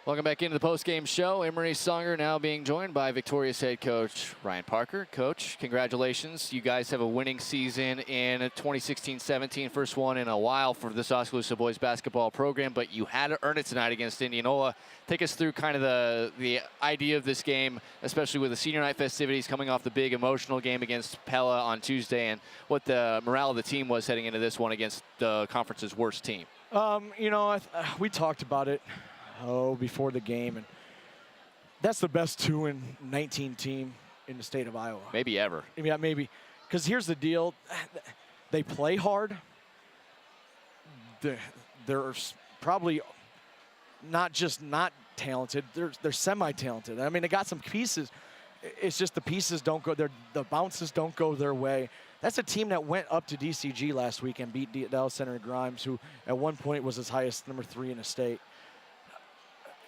Welcome back into the post-game show. Emery Songer now being joined by Victorious head coach Ryan Parker. Coach, congratulations. You guys have a winning season in 2016-17, first one in a while for this Oskaloosa boys basketball program, but you had to earn it tonight against Indianola. Take us through kind of the idea of this game, especially with the senior night festivities coming off the big emotional game against Pella on Tuesday, and what the morale of the team was heading into this one against the conference's worst team. We talked about it before the game, and that's the best 2-19 team in the state of Iowa. Maybe ever. Yeah, maybe. Because here's the deal. They play hard. They're probably not just not talented. They're semi-talented. I mean, they got some pieces. It's just the pieces don't go there. The bounces don't go their way. That's a team that went up to DCG last week and beat Dallas Senator Grimes, who at one point was as high as #3 in the state.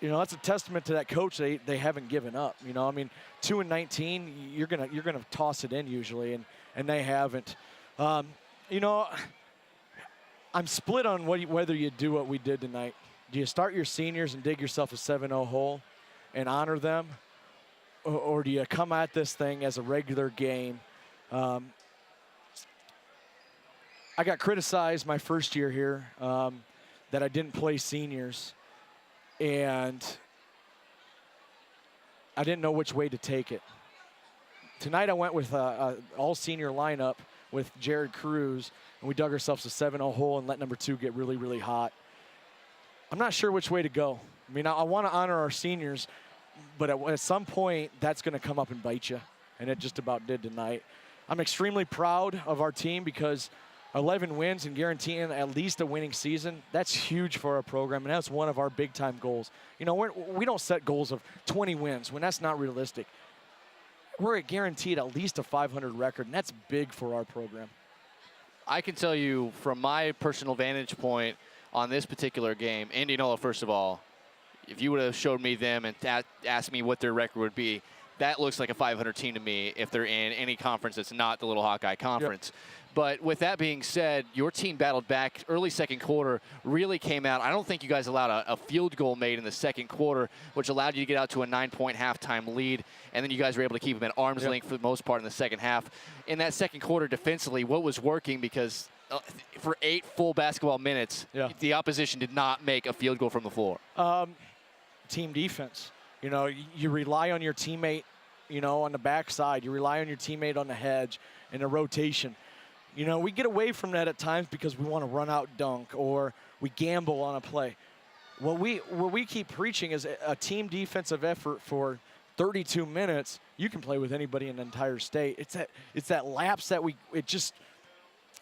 That's a testament to that coach. They haven't given up. I mean, 2-19, you're gonna toss it in usually, and they haven't. I'm split on whether you do what we did tonight. Do you start your seniors and dig yourself a 7-0 hole and honor them, or do you come at this thing as a regular game? I got criticized my first year here that I didn't play seniors. And I didn't know which way to take it. Tonight I went with an all-senior lineup with Jared Cruz, and we dug ourselves a 7-0 hole and let #2 get really, really hot. I'm not sure which way to go. I mean, I want to honor our seniors, but at some point that's going to come up and bite you, and it just about did tonight. I'm extremely proud of our team because 11 wins and guaranteeing at least a winning season, that's huge for our program, and that's one of our big-time goals. We don't set goals of 20 wins when that's not realistic. We're guaranteed at least a 500 record, and that's big for our program. I can tell you from my personal vantage point on this particular game, Indianola, first of all, if you would have showed me them and asked me what their record would be, that looks like a 500 team to me if they're in any conference that's not the Little Hawkeye Conference. Yep. But with that being said, your team battled back early second quarter, really came out. I don't think you guys allowed a field goal made in the second quarter, which allowed you to get out to a 9-point halftime lead. And then you guys were able to keep them at arm's length for the most part in the second half. In that second quarter defensively, what was working? Because for 8 full basketball minutes, the opposition did not make a field goal from the floor. Team defense. You rely on your teammate, on the backside. You rely on your teammate on the hedge in a rotation. We get away from that at times because we want to run out dunk or we gamble on a play. What we keep preaching is a team defensive effort for 32 minutes. You can play with anybody in the entire state. It's that lapse that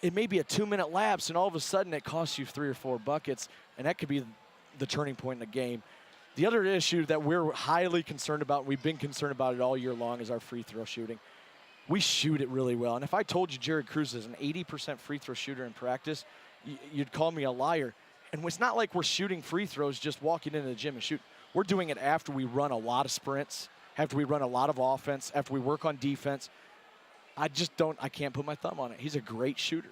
it may be a 2-minute lapse, and all of a sudden it costs you 3 or 4 buckets, and that could be the turning point in the game. The other issue that we're highly concerned about, and we've been concerned about it all year long, is our free throw shooting. We shoot it really well. And if I told you Jared Cruz is an 80% free throw shooter in practice, you'd call me a liar. And it's not like we're shooting free throws just walking into the gym and shoot. We're doing it after we run a lot of sprints, after we run a lot of offense, after we work on defense. I can't put my thumb on it. He's a great shooter.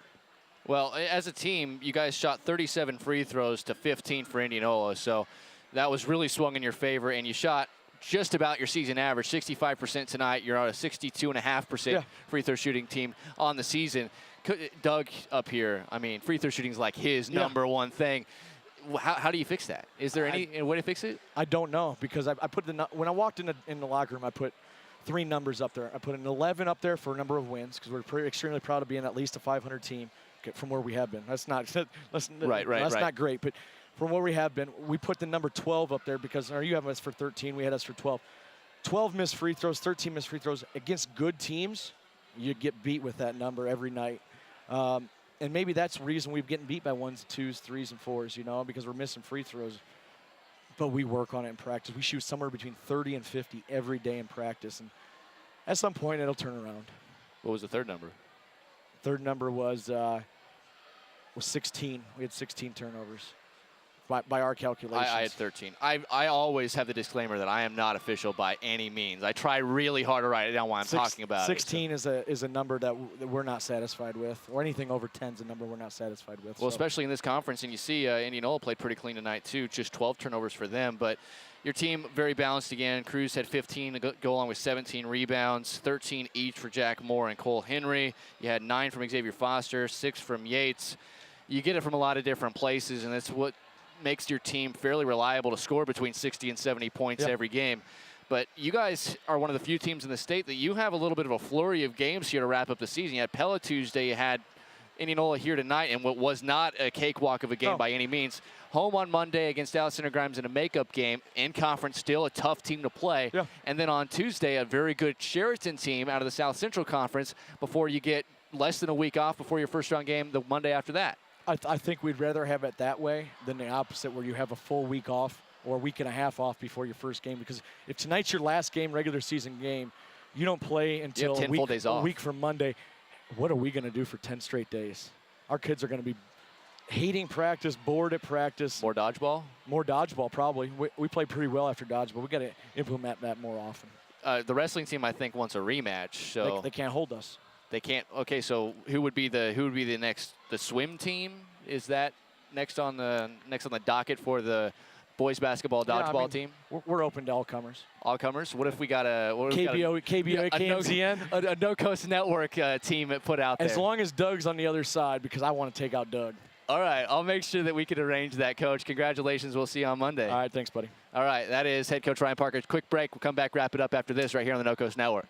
Well, as a team, you guys shot 37 free throws to 15 for Indianola. So that was really swung in your favor, and you shot just about your season average, 65% tonight. You're on a 62.5% free throw shooting team on the season. Doug up here, I mean, free throw shooting is like his number one thing. How do you fix that? Is there any way to fix it? I don't know, because I put when I walked in the locker room, I put 3 numbers up there. I put an 11 up there for a number of wins because we're extremely proud of being at least a 500 team from where we have been. That's not not great, but from where we have been, we put the number 12 up there because you have us for 13, we had us for 12. 12 missed free throws, 13 missed free throws. Against good teams, you get beat with that number every night. And maybe that's the reason we've getting beat by 1s, 2s, 3s, and 4s, because we're missing free throws. But we work on it in practice. We shoot somewhere between 30 and 50 every day in practice. And at some point, it'll turn around. What was the third number? Third number was 16. We had 16 turnovers. by our calculations. I had 13. I always have the disclaimer that I am not official by any means. I try really hard to write it down while I'm talking about 16 is a number that we're not satisfied with, or anything over 10 is a number we're not satisfied with. Well, especially in this conference, and you see Indianola played pretty clean tonight too, just 12 turnovers for them. But your team very balanced again. Cruz had 15 to go along with 17 rebounds, 13 each for Jack Moore and Cole Henry. You had 9 from Xavier Foster, 6 from Yates. You get it from a lot of different places, and that's what makes your team fairly reliable to score between 60 and 70 points every game. But you guys are one of the few teams in the state that you have a little bit of a flurry of games here to wrap up the season. You had Pella Tuesday, you had Indianola here tonight, and what was not a cakewalk of a game by any means. Home on Monday against Dallas Inter-Grimes in a makeup game. In conference, still a tough team to play. Yeah. And then on Tuesday, a very good Sheraton team out of the South Central Conference before you get less than a week off before your first round game the Monday after that. I think we'd rather have it that way than the opposite, where you have a full week off or a week and a half off before your first game. Because if tonight's your last game, regular season game, you don't play until a week from Monday. What are we going to do for 10 straight days? Our kids are going to be hating practice, bored at practice. More dodgeball? More dodgeball, probably. We played pretty well after dodgeball. We got to implement that more often. The wrestling team, I think, wants a rematch. So they can't hold us. They can't. Okay, so who would be the next? The swim team, is that next on the docket for the boys basketball dodgeball team? We're open to all comers. All comers. What if we got KBO KMZN? A No Coast Network team put out there? As long as Doug's on the other side, because I want to take out Doug. All right, I'll make sure that we can arrange that, Coach. Congratulations. We'll see you on Monday. All right, thanks, buddy. All right, that is head coach Ryan Parker. Quick break. We'll come back, wrap it up after this right here on the No Coast Network.